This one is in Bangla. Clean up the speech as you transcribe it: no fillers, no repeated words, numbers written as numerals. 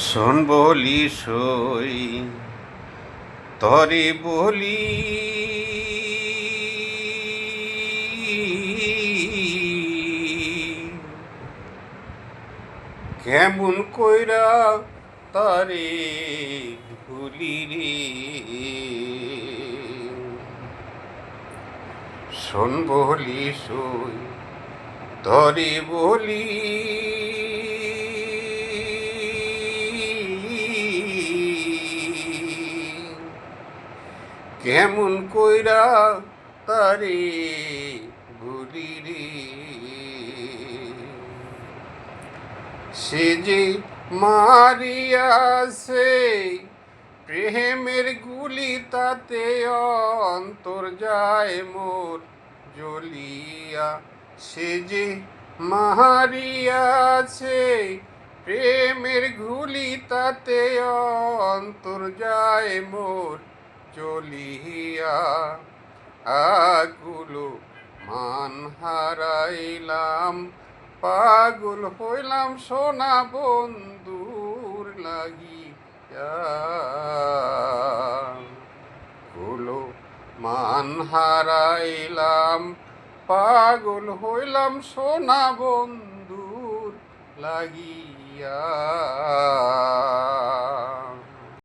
শোন বলি সই তরে বলি কেমন কইরা তারে ভুলি রে। শোন বলি সই তরে বলি কেমন কইরা তারে ভুলি রে। সে যে মারিয়াছে প্রেমের গুলি, তাতে অন্তর যায় মোর জ্বলিয়া। সে যে মারিয়াছে প্রেমের গুলি, তাতে অন্তর যায় মোর জ্বলিয়া। আকুলো মান হারাইলাম, পাগল হইলাম সোনা বন্ধুর লাগিয়া। কুলো মান হারাইলাম, পাগল হইলাম সোনা বন্ধুর লাগিয়া।